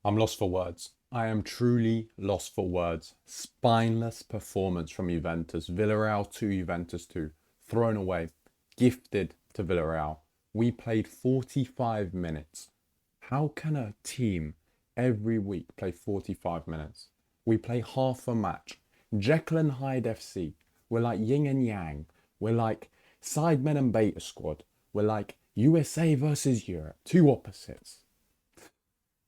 I'm lost for words. I am truly lost for words. Spineless performance from Juventus. Villareal 2, Juventus 2. Thrown away. Gifted to Villareal. We played 45 minutes. How can a team every week play 45 minutes? We play half a match. Jekyll and Hyde FC. We're like yin and yang. We're like Sidemen and Beta Squad. We're like USA versus Europe. Two opposites.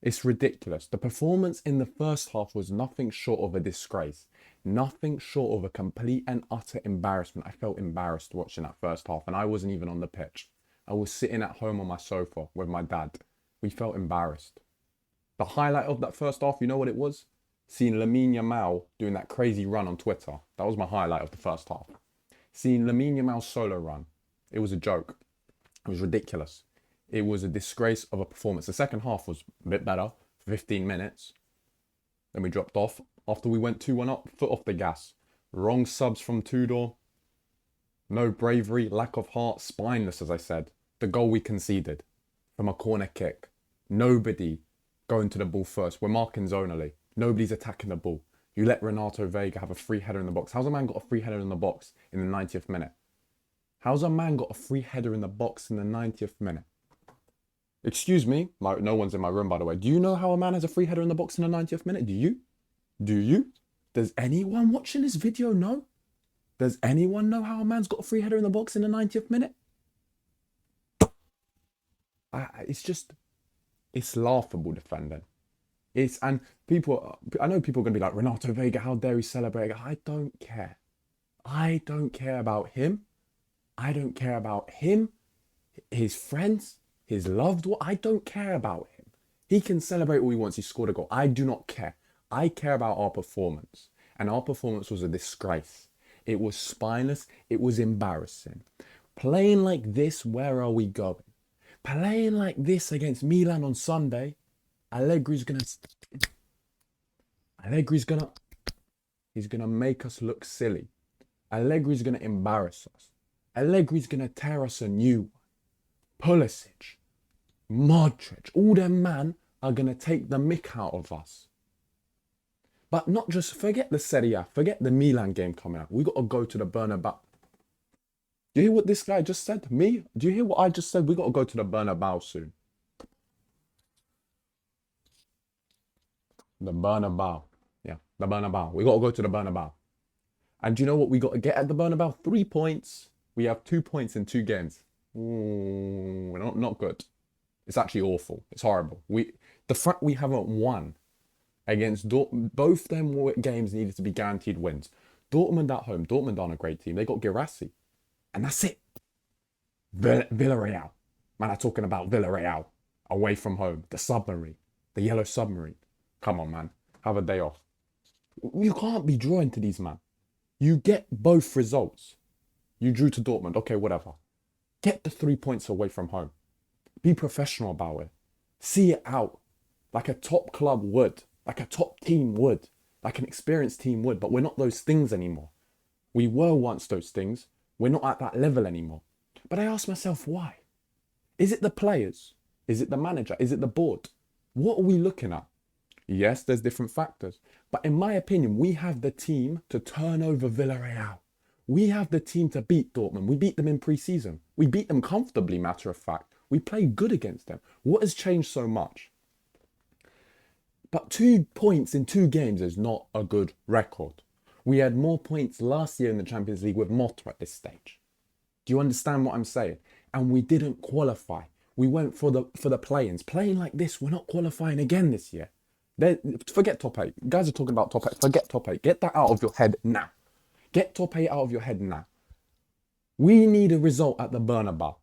It's ridiculous. The performance in the first half was nothing short of a disgrace. Nothing short of a complete and utter embarrassment. I felt embarrassed watching that first half, and I wasn't even on the pitch. I was sitting at home on my sofa with my dad. We felt embarrassed. The highlight of that first half, you know what it was? Seeing Lamine Yamal doing that crazy run on Twitter. That was my highlight of the first half. Seeing Lamine Yamal's solo run. It was a joke. It was ridiculous. It was a disgrace of a performance. The second half was a bit better, 15 minutes. Then we dropped off. After we went 2-1 up, foot off the gas. Wrong subs from Tudor. No bravery, lack of heart, spineless, as I said. The goal we conceded from a corner kick. Nobody going to the ball first. We're marking zonally. Nobody's attacking the ball. You let Renato Vega have a free header in the box. How's a man got a free header in the box in the 90th minute? How's a man got a free header in the box in the 90th minute? Excuse me, no one's in my room, by the way. Do you know how a man has a free header in the box in the 90th minute? Do you? Do you? Does anyone watching this video know? Does anyone know how a man's got a free header in the box in the 90th minute? It's laughable defending. And people, I know people are going to be like, Renato Vega, how dare he celebrate? I don't care. I don't care about him. I don't care about him, his friends, his loved one. I don't care about him. He can celebrate all he wants. He scored a goal. I do not care. I care about our performance. And our performance was a disgrace. It was spineless. It was embarrassing. Playing like this, where are we going? Playing like this against Milan on Sunday, Allegri's gonna make us look silly. Allegri's gonna embarrass us. Allegri's gonna tear us a new one. Pulisic, Modric, all them man are gonna take the mick out of us. But not just, forget the Serie A, forget the Milan game coming up. We gotta go to the Bernabeu. Do you hear what this guy just said? Me? Do you hear what I just said? We gotta go to the Bernabeu soon. The Bernabeu. Yeah, the Bernabeu. We gotta go to the Bernabeu. And do you know what we gotta get at the Bernabeu? 3 points. We have 2 points in 2 games. Ooh, not good. It's actually awful. It's horrible. The fact we haven't won against Dortmund, both them games needed to be guaranteed wins. Dortmund at home. Dortmund aren't a great team. They got Girassi. And that's it. Villareal. Man, I'm talking about Villareal. Away from home. The submarine. The yellow submarine. Come on, man. Have a day off. You can't be drawing to these, man. You get both results. You drew to Dortmund. Okay, whatever. Get the 3 points away from home. Be professional about it. See it out. Like a top club would. Like a top team would. Like an experienced team would. But we're not those things anymore. We were once those things. We're not at that level anymore. But I ask myself, why? Is it the players? Is it the manager? Is it the board? What are we looking at? Yes, there's different factors. But in my opinion, we have the team to turn over Villareal. We have the team to beat Dortmund. We beat them in pre-season. We beat them comfortably, matter of fact. We played good against them. What has changed so much? But 2 points in 2 games is not a good record. We had more points last year in the Champions League with Motta at this stage. Do you understand what I'm saying? And we didn't qualify. We went for the play-ins. Playing like this, we're not qualifying again this year. Forget top 8. Guys are talking about top 8. Forget top 8. Get that out of your head now. Get top 8 out of your head now. We need a result at the Bernabeu.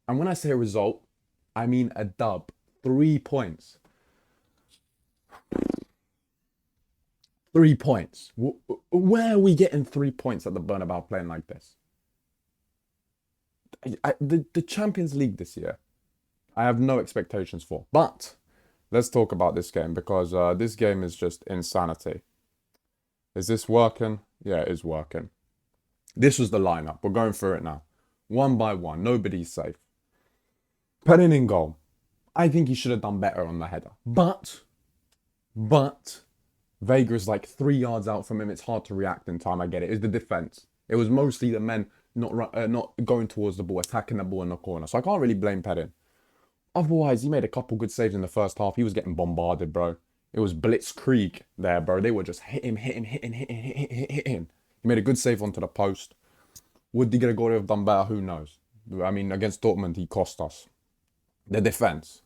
And when I say a result, I mean a dub. 3 points. 3 points. Where are we getting 3 points at the Bernabeu playing like this? The Champions League this year, I have no expectations for. But let's talk about this game because this game is just insanity. Is this working? Yeah, it is working. This was the lineup. We're going through it now. One by one. Nobody's safe. Penning in goal. I think he should have done better on the header. But But Vega is like 3 yards out from him. It's hard to react in time. I get it. It's the defense. It was mostly the men not going towards the ball, attacking the ball in the corner. So I can't really blame Pedin. Otherwise, he made a couple good saves in the first half. He was getting bombarded, bro. It was blitzkrieg there, bro. They were just hitting. He made a good save onto the post. Would Di Gregorio have done better? Who knows? I mean, against Dortmund, he cost us. The defense.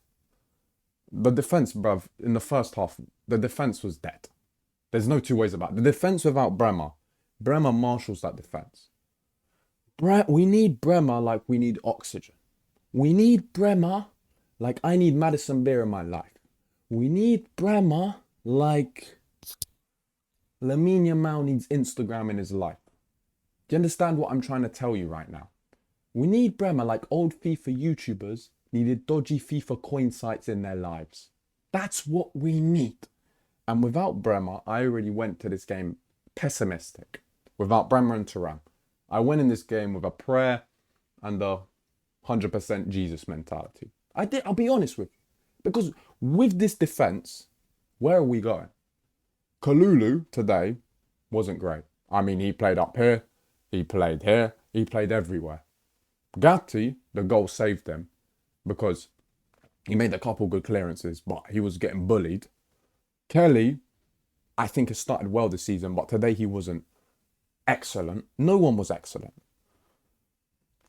The defense, bruv, in the first half, the defense was dead. There's no two ways about it. The defense without Bremer. Bremer marshals that defense. We need Bremer like we need oxygen. We need Bremer like I need Madison Beer in my life. We need Bremer like Lamine Yamal needs Instagram in his life. Do you understand what I'm trying to tell you right now? We need Bremer like old FIFA YouTubers needed dodgy FIFA coin sites in their lives. That's what we need. And without Bremer, I already went to this game pessimistic. Without Bremer and Thuram, I went in this game with a prayer and a 100% Jesus mentality. I'll be honest with you. Because with this defense, where are we going? Kalulu today wasn't great. I mean, he played up here, he played here, he played everywhere. Gatti, the goal saved him because he made a couple good clearances, but he was getting bullied. Kelly, I think, has started well this season, but today he wasn't excellent. No one was excellent.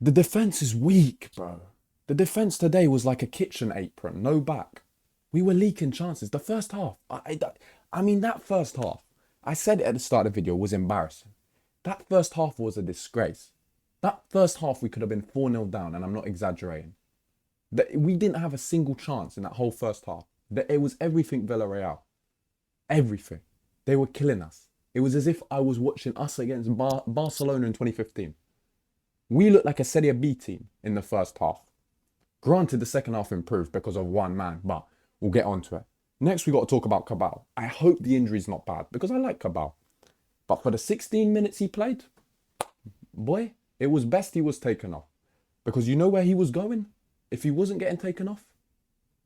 The defense is weak, bro. The defense today was like a kitchen apron, no back. We were leaking chances. The first half, I mean, that first half, I said it at the start of the video, was embarrassing. That first half was a disgrace. That first half, we could have been 4-0 down, and I'm not exaggerating. We didn't have a single chance in that whole first half. It was everything Villareal. Everything. They were killing us. It was as if I was watching us against Barcelona in 2015. We looked like a Serie B team in the first half. Granted, the second half improved because of one man, but we'll get onto it. Next, we got to talk about Cabal. I hope the injury's not bad because I like Cabal. But for the 16 minutes he played, boy, it was best he was taken off. Because you know where he was going? If he wasn't getting taken off,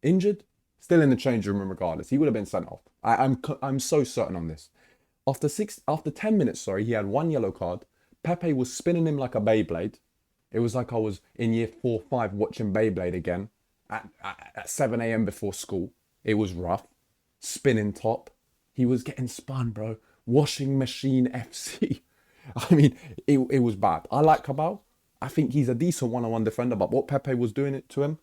injured, still in the change room regardless. He would have been sent off. I'm so certain on this. After 10 minutes, he had one yellow card. Pepe was spinning him like a Beyblade. It was like I was in year 4 or 5 watching Beyblade again at 7 a.m. before school. It was rough. Spinning top. He was getting spun, bro. Washing machine FC. I mean, it was bad. I like Cabal. I think he's a decent one-on-one defender, but what Pepe was doing it to him,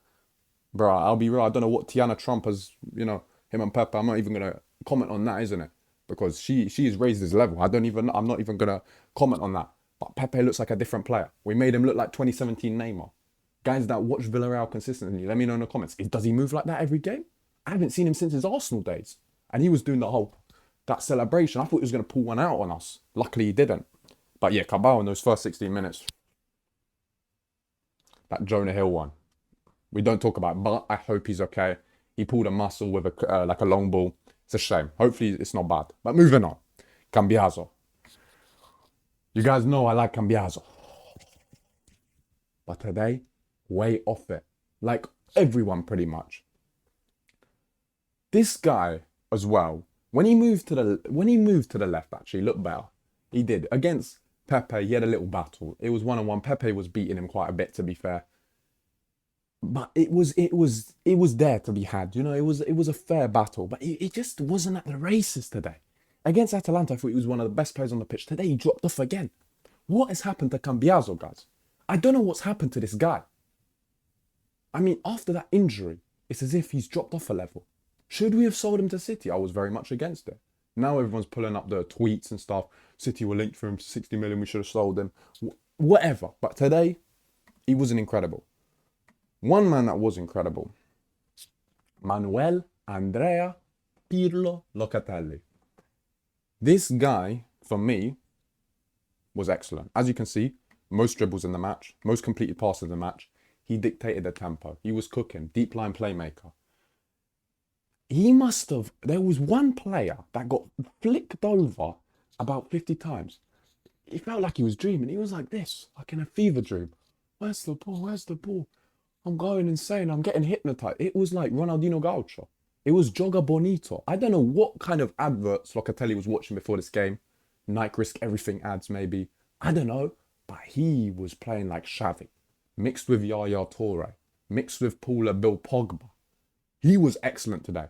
bro, I'll be real. I don't know what Tiana Trump has, him and Pepe. I'm not even going to comment on that, isn't it? Because she has raised his level. I'm not even going to comment on that. But Pepe looks like a different player. We made him look like 2017 Neymar. Guys that watch Villareal consistently, let me know in the comments. Does he move like that every game? I haven't seen him since his Arsenal days. And he was doing that celebration. I thought he was going to pull one out on us. Luckily he didn't. But yeah, Cabal in those first 16 minutes. That Jonah Hill one. We don't talk about it, but I hope he's okay. He pulled a muscle with a long ball. It's a shame. Hopefully it's not bad. But moving on. Cambiaso. You guys know I like Cambiaso. But today, way off it. Like everyone pretty much. This guy as well, when he moved to the left, actually looked better. He did. Against Pepe, he had a little battle. It was one-on-one. Pepe was beating him quite a bit, to be fair. But it was there to be had. It was a fair battle. But it just wasn't at the races today. Against Atalanta, I thought he was one of the best players on the pitch. Today, he dropped off again. What has happened to Cambiaso, guys? I don't know what's happened to this guy. I mean, after that injury, it's as if he's dropped off a level. Should we have sold him to City? I was very much against it. Now everyone's pulling up the tweets and stuff. City were linked for him to 60 million. We should have sold him. Whatever. But today, he wasn't incredible. One man that was incredible. Manuel Andrea Pirlo Locatelli. This guy, for me, was excellent. As you can see, most dribbles in the match, most completed passes in the match. He dictated the tempo. He was cooking. Deep line playmaker. There was one player that got flicked over about 50 times. It felt like he was dreaming. He was like this, like in a fever dream. Where's the ball? Where's the ball? I'm going insane. I'm getting hypnotized. It was like Ronaldinho Gaucho. It was Joga Bonito. I don't know what kind of adverts Locatelli was watching before this game. Nike Risk Everything ads, maybe. I don't know. But he was playing like Xavi. Mixed with Yaya Toure. Mixed with Paula Bill Pogba. He was excellent today.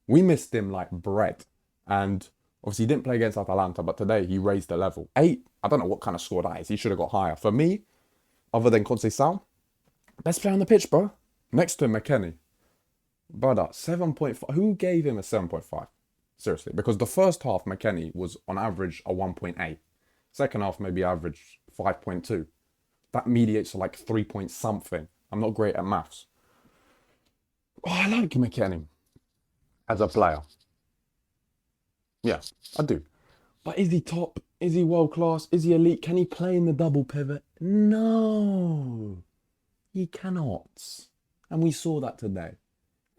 We missed him like bread. And obviously he didn't play against Atalanta, but today he raised the level. 8, I don't know what kind of score that is. He should have got higher. For me, other than Conceição, best player on the pitch, bro. Next to McKennie. Brother, 7.5. Who gave him a 7.5? Seriously. Because the first half, McKennie was on average a 1.8. Second half, maybe average 5.2. That mediates to like 3 point something. I'm not great at maths. Oh, I like McKennie as a player. Yeah, I do. But is he top? Is he world class? Is he elite? Can he play in the double pivot? No, he cannot. And we saw that today.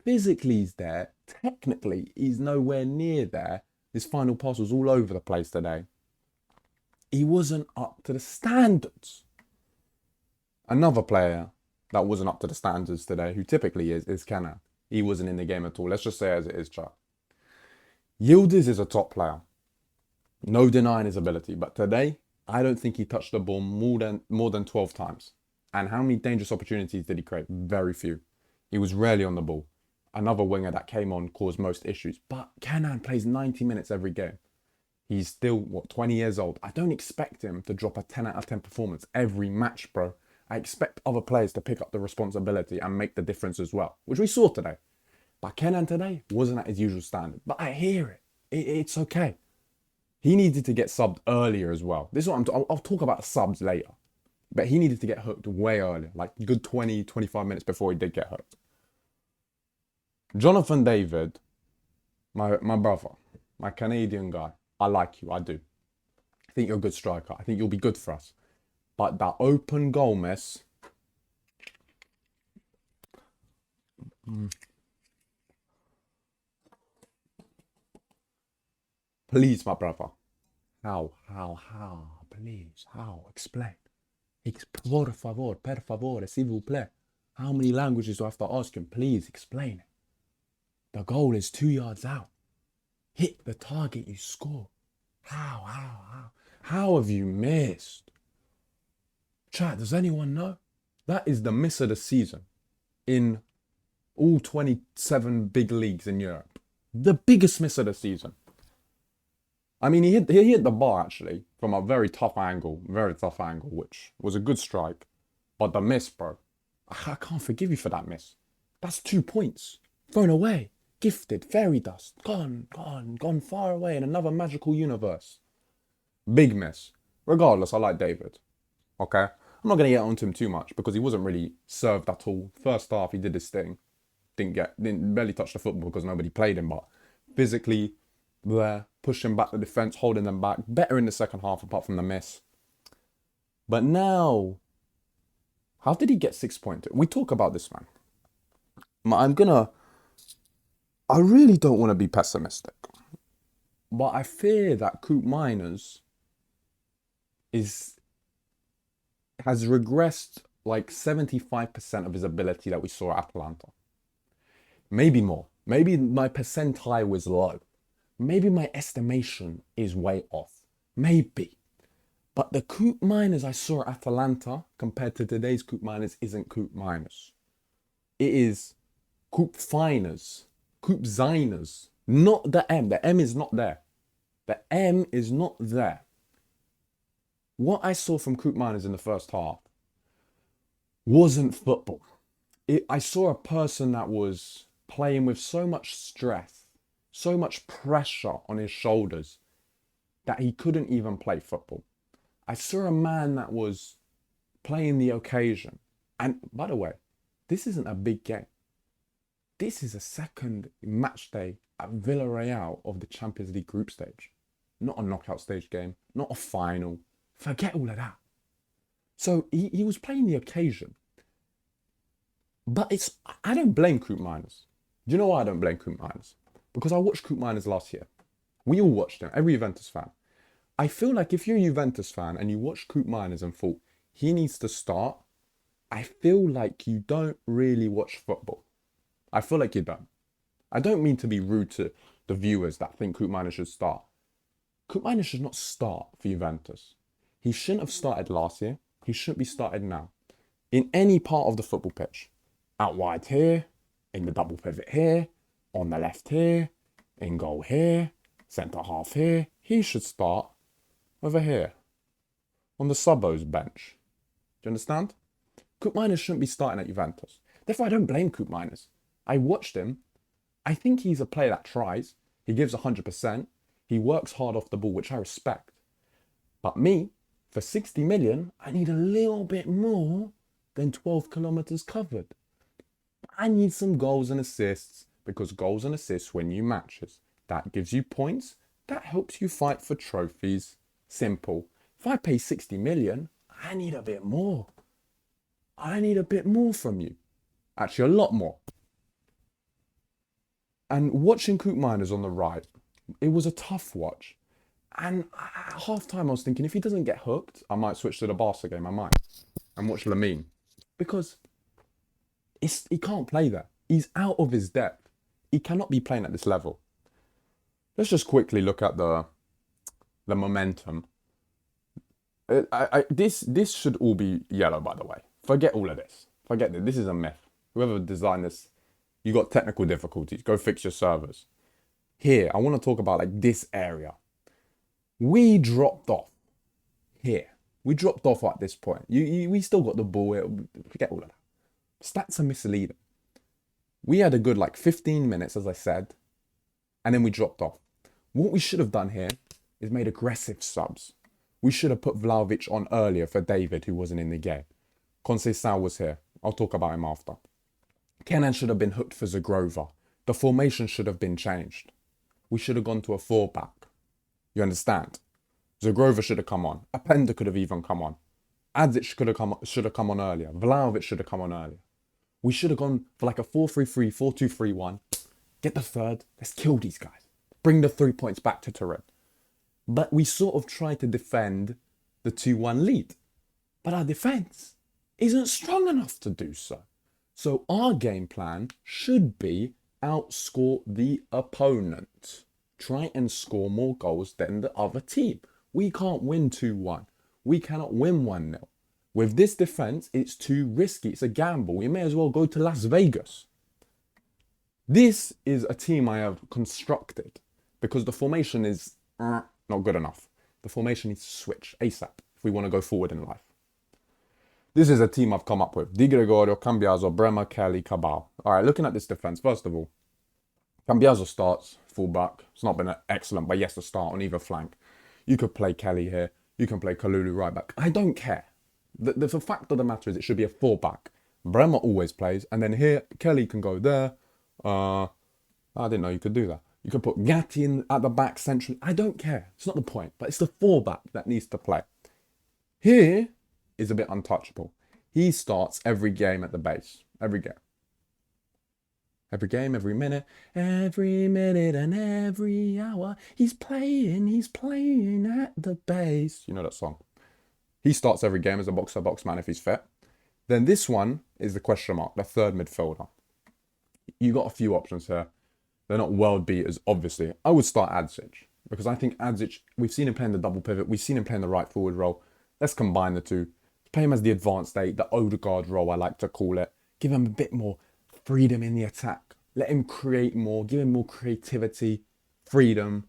Physically, he's there. Technically, he's nowhere near there. His final pass was all over the place today. He wasn't up to the standards. Another player that wasn't up to the standards today, who typically is Kenan. He wasn't in the game at all. Let's just say as it is, chat. Yildiz is a top player. No denying his ability. But today, I don't think he touched the ball more than 12 times. And how many dangerous opportunities did he create? Very few. He was rarely on the ball. Another winger that came on caused most issues. But Kenan plays 90 minutes every game. He's still, 20 years old. I don't expect him to drop a 10 out of 10 performance every match, bro. I expect other players to pick up the responsibility and make the difference as well, which we saw today. But Kenan today wasn't at his usual standard. But I hear it. It's okay. He needed to get subbed earlier as well. This is what I'll talk about the subs later. But he needed to get hooked way earlier, like a good 20, 25 minutes before he did get hooked. Jonathan David, my brother, my Canadian guy, I like you, I do. I think you're a good striker. I think you'll be good for us. But that open goal miss... Please, my brother. How? Please, how? Explain. Por favor, s'il vous plaît. How many languages do I have to ask him? Please, explain it. The goal is 2 yards out. Hit the target, you score. How? How have you missed? Chat, does anyone know? That is the miss of the season in all 27 big leagues in Europe. The biggest miss of the season. I mean, he hit the bar, actually, from a very tough angle, which was a good strike. But the miss, bro, I can't forgive you for that miss. That's 2 points. Thrown away. Gifted. Fairy dust. Gone far away in another magical universe. Big miss. Regardless, I like David. Okay? I'm not going to get onto him too much because he wasn't really served at all. First half, he did his thing. Didn't barely touch the football because nobody played him, but physically there, pushing back the defence, holding them back. Better in the second half apart from the miss. But now, how did he get 6 points? We talk about this, man. I really don't want to be pessimistic. But I fear that Coop Miners has regressed like 75% of his ability that we saw at Atalanta. Maybe more. Maybe my percentile was low. Maybe my estimation is way off. Maybe. But the Coop Miners I saw at Atalanta compared to today's Coop Miners isn't Coop Miners. It is Coop Finers. Coop Ziners. Not the M. The M is not there. The M is not there. What I saw from Coop Miners in the first half wasn't football. I saw a person that was playing with so much stress, so much pressure on his shoulders that he couldn't even play football. I saw a man that was playing the occasion. And by the way, this isn't a big game. This is a second match day at Villareal of the Champions League group stage. Not a knockout stage game, not a final. Forget all of that. So he was playing the occasion. But I don't blame Coop Miners. Do you know why I don't blame Coop Miners? Because I watched Coop Miners last year. We all watched him, every Juventus fan. I feel like if you're a Juventus fan and you watch Coop Miners and thought he needs to start, I feel like you don't really watch football. I feel like you don't. I don't mean to be rude to the viewers that think Koopmeiners should start. Koopmeiners should not start for Juventus. He shouldn't have started last year. He shouldn't be started now. In any part of the football pitch. Out wide here, in the double pivot here, on the left here, in goal here, centre half here. He should start over here, on the Subos bench. Do you understand? Koopmeiners shouldn't be starting at Juventus. Therefore, I don't blame Koopmeiners. I watched him. I think he's a player that tries. He gives 100%. He works hard off the ball, which I respect. But me, for 60 million, I need a little bit more than 12 kilometers covered. I need some goals and assists, because goals and assists win you matches. That gives you points. That helps you fight for trophies. Simple. If I pay 60 million, I need a bit more. I need a bit more from you. Actually, a lot more. And watching Koopmeiners on the right, it was a tough watch. And at half time, I was thinking, if he doesn't get hooked, I might switch to the Barca game. I might. And watch Lamine. Because he can't play there. He's out of his depth. He cannot be playing at this level. Let's just quickly look at the momentum. This should all be yellow, by the way. Forget all of this. Forget this. This is a myth. Whoever designed this, you got technical difficulties. Go fix your servers. Here, I want to talk about like this area. We dropped off here. We dropped off at this point. We still got the ball. Forget all of that. Stats are misleading. We had a good like 15 minutes, as I said, and then we dropped off. What we should have done here is made aggressive subs. We should have put Vlahovic on earlier for David, who wasn't in the game. Conceição was here. I'll talk about him after. Kenan should have been hooked for Zagrova. The formation should have been changed. We should have gone to a 4-back. You understand? Zagrova should have come on. Apenda could have even come on. Adzic should have come on earlier. Vlahovic should have come on earlier. We should have gone for like a 4-3-3, 4-2-3-1. Get the third. Let's kill these guys. Bring the 3 points back to Turin. But we sort of tried to defend the 2-1 lead. But our defence isn't strong enough to do so. So our game plan should be outscore the opponent. Try and score more goals than the other team. We can't win 2-1. We cannot win 1-0. With this defence, it's too risky. It's a gamble. We may as well go to Las Vegas. This is a team I have constructed because the formation is not good enough. The formation needs to switch ASAP if we want to go forward in life. This is a team I've come up with. Di Gregorio, Cambiaso, Bremer, Kelly, Cabal. All right, looking at this defence, first of all, Cambiaso starts full-back. It's not been excellent, but yes, to start on either flank. You could play Kelly here. You can play Kalulu right back. I don't care. The fact of the matter is it should be a 4-back. Bremer always plays. And then here, Kelly can go there. I didn't know you could do that. You could put Gatti in at the back centrally. I don't care. It's not the point. But it's the 4-back that needs to play. Here is a bit untouchable. He starts every game at the base. Every game. Every game, every minute and every hour. He's playing at the base. You know that song. He starts every game as a box-to-box man if he's fit. Then this one is the question mark, the third midfielder. You got a few options here. They're not world beaters, obviously. I would start Adzic because I think Adzic, we've seen him playing the double pivot. We've seen him playing the right forward role. Let's combine the two. Play him as the advanced 8, the Odegaard role, I like to call it. Give him a bit more freedom in the attack. Let him create more. Give him more creativity, freedom,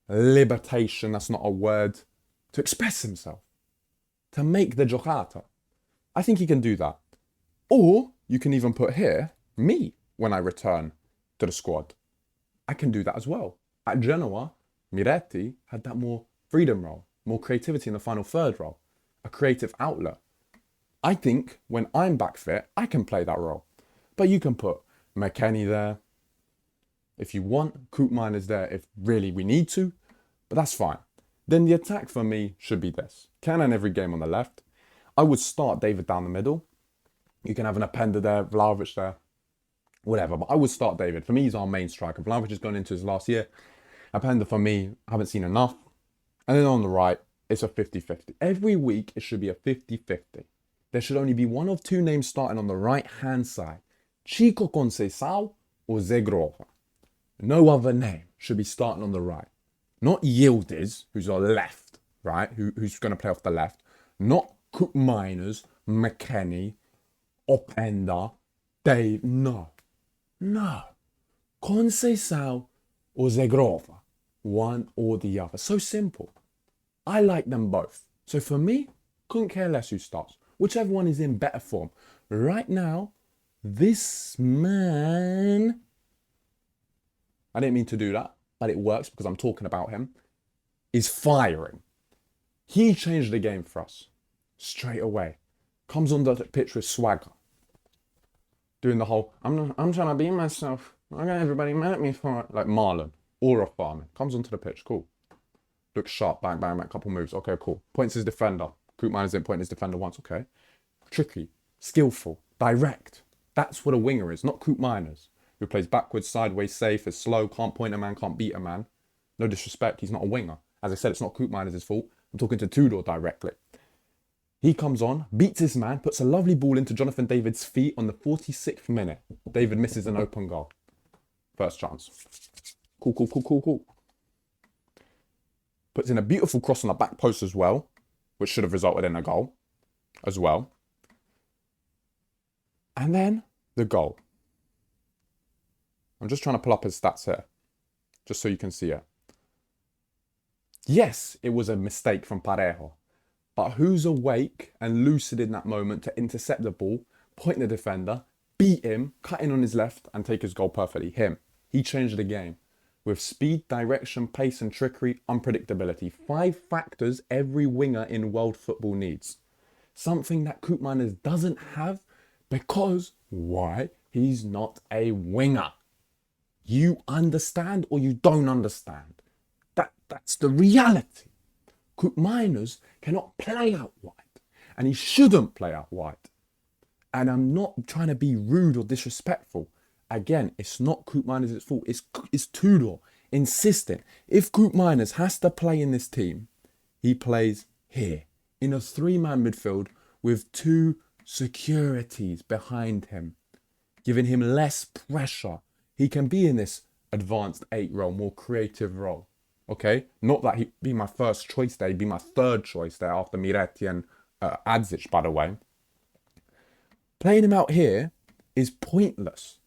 libertation, that's not a word, to express himself. To make the giocata. I think he can do that. Or you can even put here, me, when I return to the squad. I can do that as well. At Genoa, Miretti had that more freedom role, more creativity in the final third role, a creative outlet. I think when I'm back fit, I can play that role. But you can put McKennie there. If you want, Koopmeiners there if really we need to, but that's fine. Then the attack for me should be this. Kenan every game on the left. I would start David down the middle. You can have an Apenda there, Vlahovic there, whatever. But I would start David. For me, he's our main striker. Vlahovic is going into his last year. Apenda for me, I haven't seen enough. And then on the right, it's a 50-50. Every week, it should be a 50-50. There should only be one of two names starting on the right-hand side. Chico Conceição or Zagrova. No other name should be starting on the right. Not Yildiz, who's on the left, right? Who's going to play off the left. Not Cook Miners, McKennie, Openda, Dave. No. Conceição or Zegrova. One or the other. So simple. I like them both. So for me, couldn't care less who starts. Whichever one is in better form. Right now, this man... I didn't mean to do that, but it works because I'm talking about him. Is firing. He changed the game for us. Straight away. Comes on the pitch with swagger. Doing the whole, I'm trying to be myself. I got everybody mad at me for it. Like Marlon. Aura farming. Comes onto the pitch. Cool. Looks sharp. Bang, bang, bang. Couple moves. Okay, cool. Points his defender. Coop Miners didn't point his defender once. Okay. Tricky. Skillful. Direct. That's what a winger is. Not Coop Miners, who plays backwards, sideways, safe, is slow, can't point a man, can't beat a man. No disrespect. He's not a winger. As I said, it's not Coop Miners' fault. I'm talking to Tudor directly. He comes on, beats his man, puts a lovely ball into Jonathan David's feet on the 46th minute. David misses an open goal. First chance. Cool. Puts in a beautiful cross on the back post as well, which should have resulted in a goal as well. And then the goal. I'm just trying to pull up his stats here, just so you can see it. Yes, it was a mistake from Parejo. But who's awake and lucid in that moment to intercept the ball, point the defender, beat him, cut in on his left, and take his goal perfectly? Him. He changed the game. With speed, direction, pace, and trickery, unpredictability. 5 factors every winger in world football needs. Something that Coop Miners doesn't have because, why? He's not a winger. You understand or you don't understand. That's the reality. Coop Miners cannot play out wide. And he shouldn't play out wide. And I'm not trying to be rude or disrespectful. Again, it's not Coop Miners' fault. It's Tudor insisting. If Coop Miners has to play in this team, he plays here. In a 3-man midfield with 2 securities behind him. Giving him less pressure. He can be in this advanced 8 role, more creative role. Okay, not that he'd be my first choice there, he'd be my 3rd choice there after Miretti and Adzic, by the way. Playing him out here is pointless.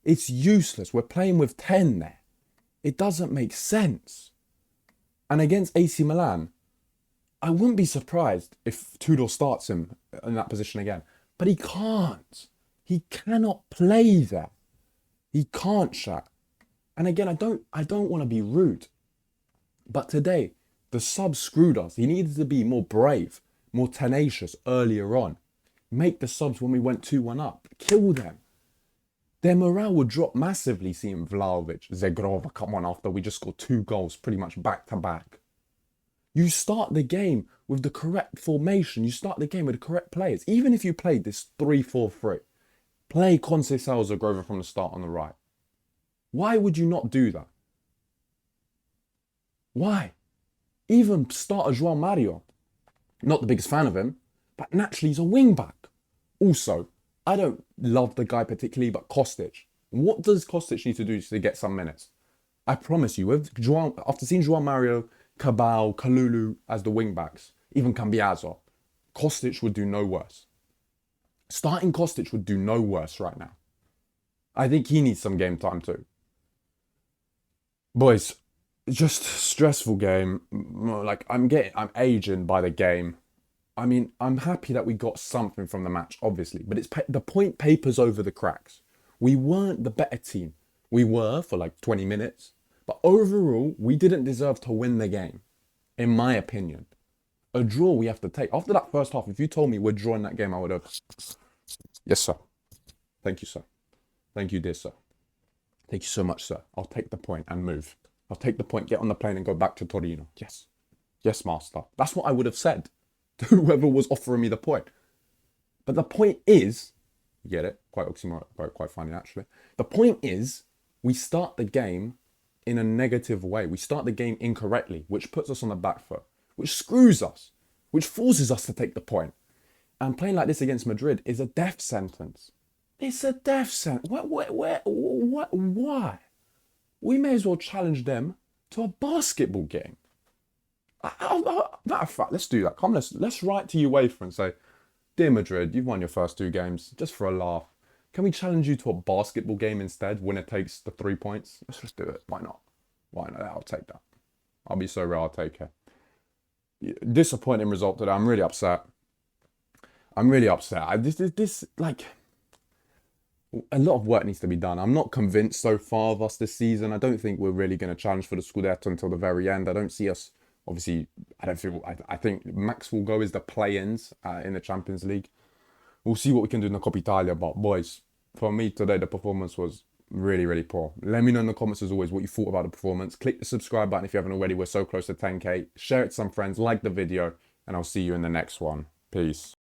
It's useless. We're playing with 10 there. It doesn't make sense. And against AC Milan, I wouldn't be surprised if Tudor starts him in that position again. But he can't. He cannot play there. He can't, chat. And again, I don't want to be rude. But today, the sub screwed us. He needed to be more brave, more tenacious earlier on. Make the subs when we went 2-1 up. Kill them. Their morale would drop massively seeing Vlahovic, Zegrova come on after we just scored 2 goals pretty much back to back. You start the game with the correct formation. You start the game with the correct players. Even if you played this 3-4-3, play Conceição Zegrova from the start on the right. Why would you not do that? Why? Even start a João Mario. Not the biggest fan of him, but naturally he's a wing back. Also, I don't love the guy particularly, but Kostic. What does Kostic need to do to get some minutes? I promise you, after seeing João Mario, Cabal, Kalulu as the wing backs, even Cambiaso, Kostic would do no worse. Starting Kostic would do no worse right now. I think he needs some game time too. Boys, just stressful game. Like I'm aging by the game. I mean, I'm happy that we got something from the match, obviously, but the point papers over the cracks. We weren't the better team. We were for like 20 minutes, but overall, we didn't deserve to win the game, in my opinion. A draw we have to take. After that first half, if you told me we're drawing that game, I would have. Yes, sir. Thank you, sir. Thank you, dear sir. Thank you so much, sir. I'll take the point and move. I'll take the point, get on the plane and go back to Torino. Yes. Yes, master. That's what I would have said to whoever was offering me the point. But the point is, you get it? Quite oxymoron, quite funny actually. The point is, we start the game in a negative way. We start the game incorrectly, which puts us on the back foot, which screws us, which forces us to take the point. And playing like this against Madrid is a death sentence. It's a death sentence. Why? we may as well challenge them to a basketball game. Matter of fact, let's do that. Come, let's write to UEFA and say, dear Madrid, you've won your first 2 games, just for a laugh. Can we challenge you to a basketball game instead? Winner takes the 3 points. Let's just do it. Why not? Why not? I'll take that. I'll be so real. I'll take it. Disappointing result today. I'm really upset. I'm really upset. This like a lot of work needs to be done. I'm not convinced so far of us this season. I don't think we're really going to challenge for the Scudetto until the very end. I don't see us. Obviously, I think max will go as the play-ins in the Champions League. We'll see what we can do in the Coppa Italia. But boys, for me today, the performance was really, really poor. Let me know in the comments as always what you thought about the performance. Click the subscribe button if you haven't already. We're so close to 10k. Share it to some friends. Like the video, and I'll see you in the next one. Peace.